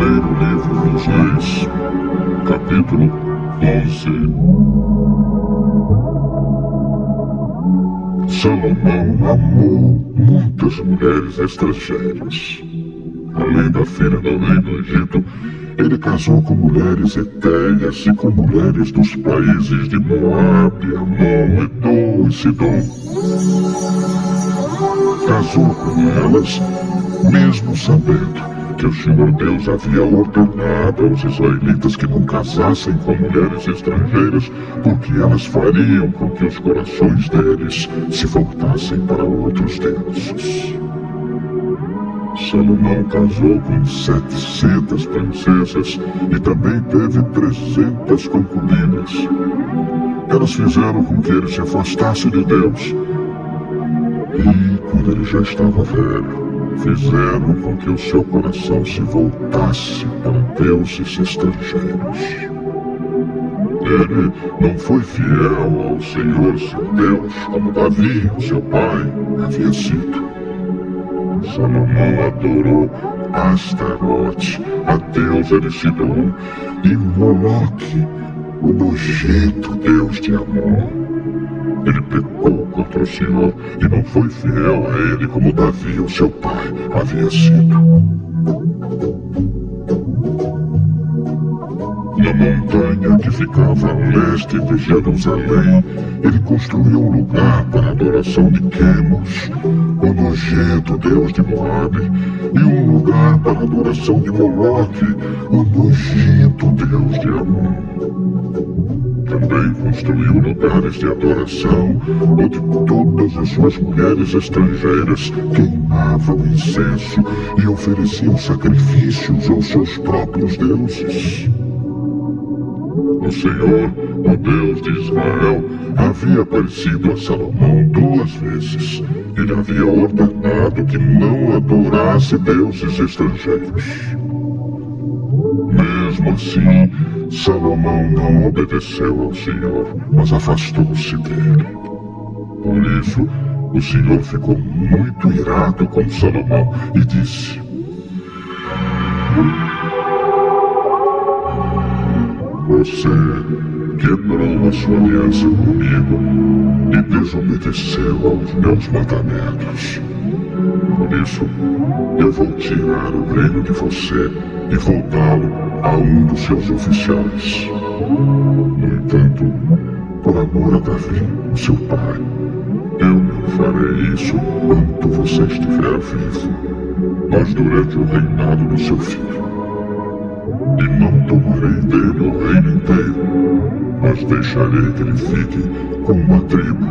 Primeiro livro dos Reis, capítulo 11. Salomão amou muitas mulheres estrangeiras. Além da filha do rei do Egito, ele casou com mulheres etéias e com mulheres dos países de Moabe, Amon, Edom e Sidom. Casou com elas, mesmo sabendo que o Senhor Deus havia ordenado aos israelitas que não casassem com mulheres estrangeiras, porque elas fariam com que os corações deles se voltassem para outros deuses. Salomão casou com 700 princesas e também teve 300 concubinas. Elas fizeram com que ele se afastasse de Deus. E quando ele já estava velho, fizeram com que o seu coração se voltasse para deuses estrangeiros. Ele não foi fiel ao Senhor seu Deus, como Davi, seu pai, havia sido. Salomão adorou Astarote, a deusa de Sidom, e Moloque, o nojento deus de Amon. Ele pecou contra o Senhor e não foi fiel a ele como Davi, o seu pai, havia sido. Na montanha que ficava a leste de Jerusalém, ele construiu um lugar para a adoração de Quemos, o nojento deus de Moabe, e um lugar para a adoração de Moloque, o nojento deus de Amon. Também construiu lugares de adoração, onde todas as suas mulheres estrangeiras queimavam incenso e ofereciam sacrifícios aos seus próprios deuses. O Senhor, o Deus de Israel, havia aparecido a Salomão 2 vezes. Ele havia ordenado que não adorasse deuses estrangeiros. Mesmo assim, Salomão não obedeceu ao Senhor, mas afastou-se dele. Por isso, o Senhor ficou muito irado com Salomão e disse: Você quebrou a sua aliança comigo e desobedeceu aos meus mandamentos. Por isso, eu vou tirar o reino de você e vou dá-lo a um dos seus oficiais. No entanto, por amor a Davi, seu pai, eu não farei isso enquanto você estiver vivo, mas durante o reinado do seu filho. E não tomarei dele o reino inteiro, mas deixarei que ele fique com uma tribo,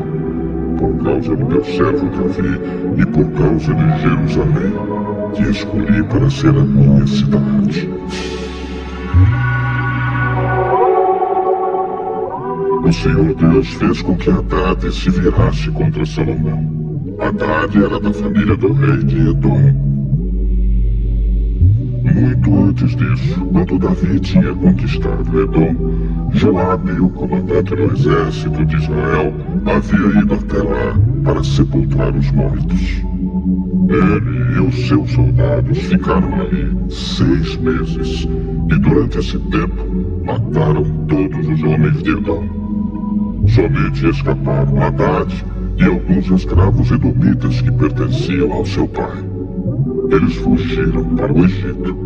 por causa do meu servo Davi e por causa de Jerusalém, que escolhi para ser a minha cidade. O Senhor Deus fez com que Haddad se virasse contra Salomão. Haddad era da família do rei de Edom. Muito antes disso, quando Davi tinha conquistado Edom, Joabe, o comandante do exército de Israel, havia ido até lá para sepultar os mortos. Ele e os seus soldados ficaram ali 6 meses, e durante esse tempo mataram todos os homens de Edom. Somente escaparam Haddad e alguns escravos edomitas que pertenciam ao seu pai. Eles fugiram para o Egito.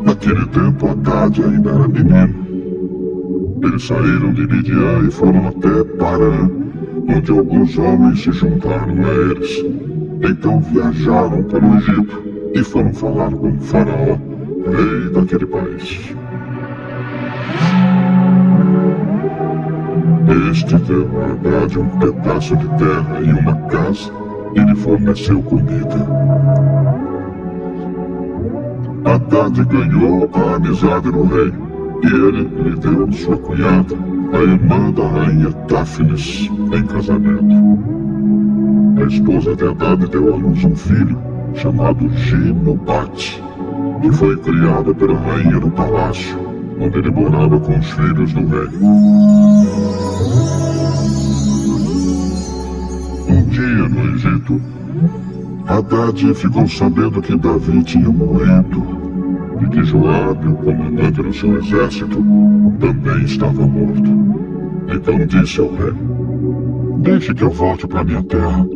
Naquele tempo, Haddad ainda era menino. Eles saíram de Midian e foram até Parã, onde alguns homens se juntaram a eles. Então viajaram para o Egito e foram falar com o faraó, rei daquele país. Este deu a Haddad um pedaço de terra e uma casa, e lhe forneceu comida. Haddad ganhou a amizade do rei, e ele lhe deu sua cunhada, a irmã da rainha Táfnis, em casamento. A esposa de Haddad deu à luz um filho, chamado Genobate, que foi criado pela rainha do palácio, onde ele morava com os filhos do rei. Um dia no Egito, Haddad ficou sabendo que Davi tinha morrido e que Joabe, o comandante do seu exército, também estava morto. Então disse ao rei: deixe que eu volte para minha terra.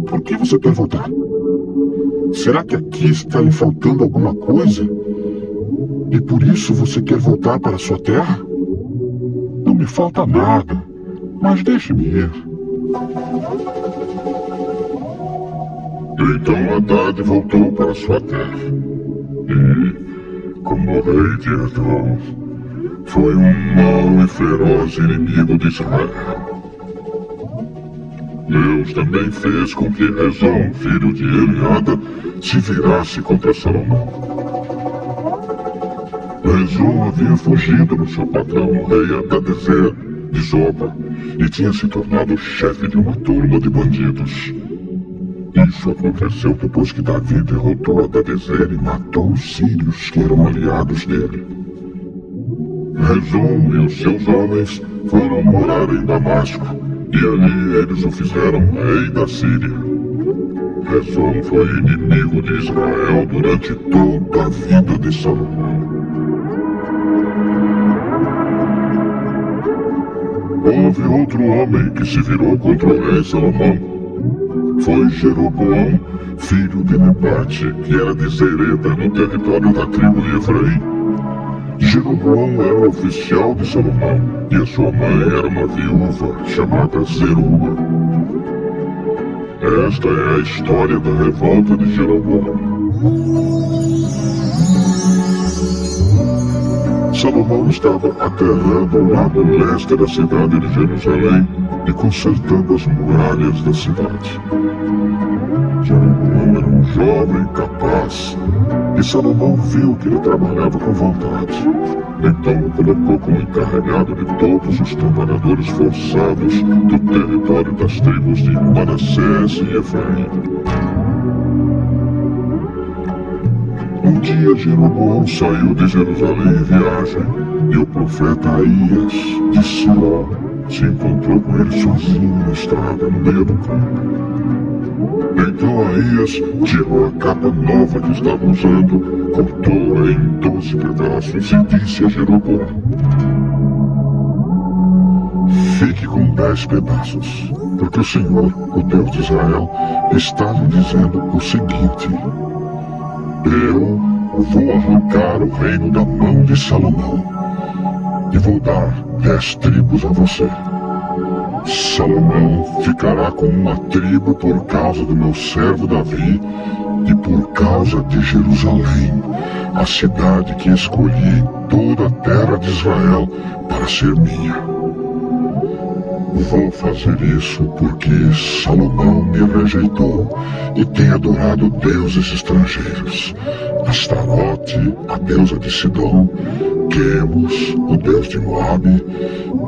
Por que você quer voltar? Será que aqui está lhe faltando alguma coisa? E por isso você quer voltar para sua terra? Não me falta nada, mas deixe-me ir. Então Haddad voltou para sua terra. E, como rei de Edom, foi um mau e feroz inimigo de Israel. Deus também fez com que Rezon, filho de Eliada, se virasse contra Salomão. Rezon havia fugido do seu patrão, o rei Hadadezer de Zoba, e tinha se tornado chefe de uma turma de bandidos. Isso aconteceu depois que Davi derrotou Hadadezer e matou os sírios que eram aliados dele. Rezon e os seus homens foram morar em Damasco, e ali eles o fizeram rei da Síria. Rezon foi inimigo de Israel durante toda a vida de Salomão. Houve outro homem que se virou contra o rei Salomão. Foi Jeroboão, filho de Nebate, que era de Zereda, no território da tribo de Efraim. Jeroboão era oficial de Salomão, e a sua mãe era uma viúva chamada Zeruá. Esta é a história da revolta de Jeroboão. Salomão estava aterrando o lado leste da cidade de Jerusalém e consertando as muralhas da cidade. Jeroboão era um jovem capaz, e Salomão viu que ele trabalhava com vontade. Então o colocou como encarregado de todos os trabalhadores forçados do território das tribos de Manassés e Efraim. Um dia Jeroboão saiu de Jerusalém em viagem, e o profeta Aías, de Siló, se encontrou com ele sozinho na estrada, no meio do campo. Então Aías tirou a capa nova que estava usando, cortou-a em 12 pedaços e disse a Jeroboão: fique com 10 pedaços, porque o Senhor, o Deus de Israel, está lhe dizendo o seguinte: eu vou arrancar o reino da mão de Salomão e vou dar 10 tribos a você. Salomão ficará com uma tribo por causa do meu servo Davi e por causa de Jerusalém, a cidade que escolhi em toda a terra de Israel para ser minha. Vou fazer isso porque Salomão me rejeitou e tem adorado deuses estrangeiros. Astarote, a deusa de Sidom, Quemos, o deus de Moabe,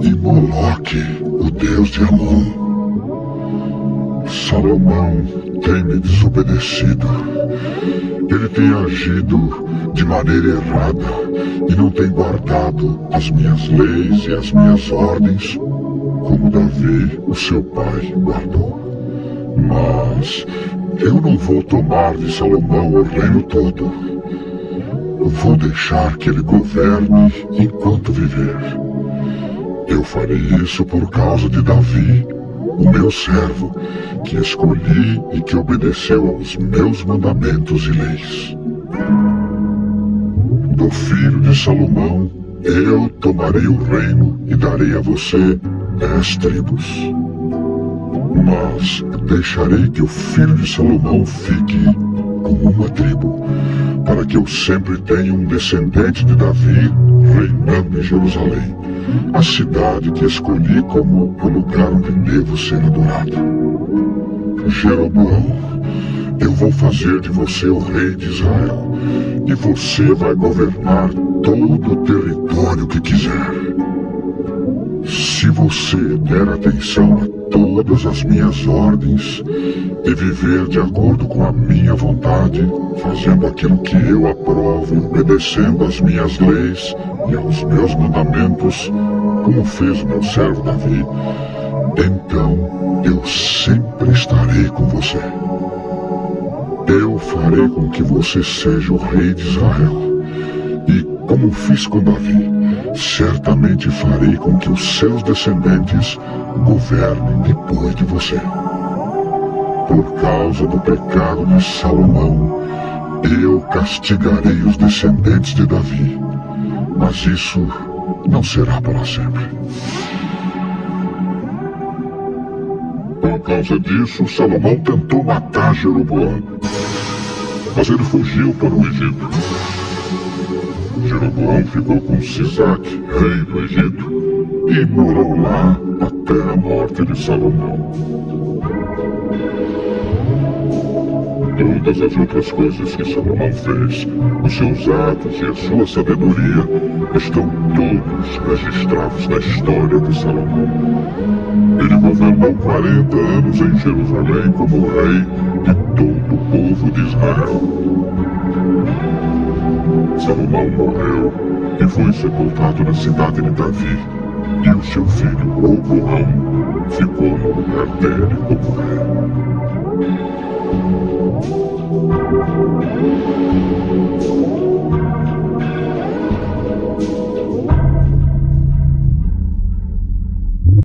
e Moloque, o deus de Amon. Salomão tem me desobedecido. Ele tem agido de maneira errada e não tem guardado as minhas leis e as minhas ordens, como Davi, o seu pai, guardou. Mas eu não vou tomar de Salomão o reino todo. Vou deixar que ele governe enquanto viver. Eu farei isso por causa de Davi, o meu servo, que escolhi e que obedeceu aos meus mandamentos e leis. Do filho de Salomão, eu tomarei o reino e darei a você 10 tribos. Mas deixarei que o filho de Salomão fique com uma tribo, para que eu sempre tenha um descendente de Davi reinando em Jerusalém, a cidade que escolhi como o lugar onde devo ser adorado. Jeroboão, eu vou fazer de você o rei de Israel, e você vai governar todo o território que quiser. Se você der atenção a todas as minhas ordens e viver de acordo com a minha vontade, fazendo aquilo que eu aprovo, obedecendo às minhas leis e aos meus mandamentos, como fez o meu servo Davi, então eu sempre estarei com você. eu farei com que você seja o rei de Israel. E, como fiz com Davi, certamente farei com que os seus descendentes governem depois de você. Por causa do pecado de Salomão, eu castigarei os descendentes de Davi, mas isso não será para sempre. Por causa disso, Salomão tentou matar Jeroboão, mas ele fugiu para o Egito. Jeroboão ficou com Sisaque, rei do Egito, e morou lá até a morte de Salomão. Todas as outras coisas que Salomão fez, os seus atos e a sua sabedoria, estão todos registrados na história de Salomão. Ele governou 40 anos em Jerusalém como rei de todo o povo de Israel. Salomão morreu e foi sepultado na cidade de Davi, e o seu filho Roboão ficou no lugar dele como rei.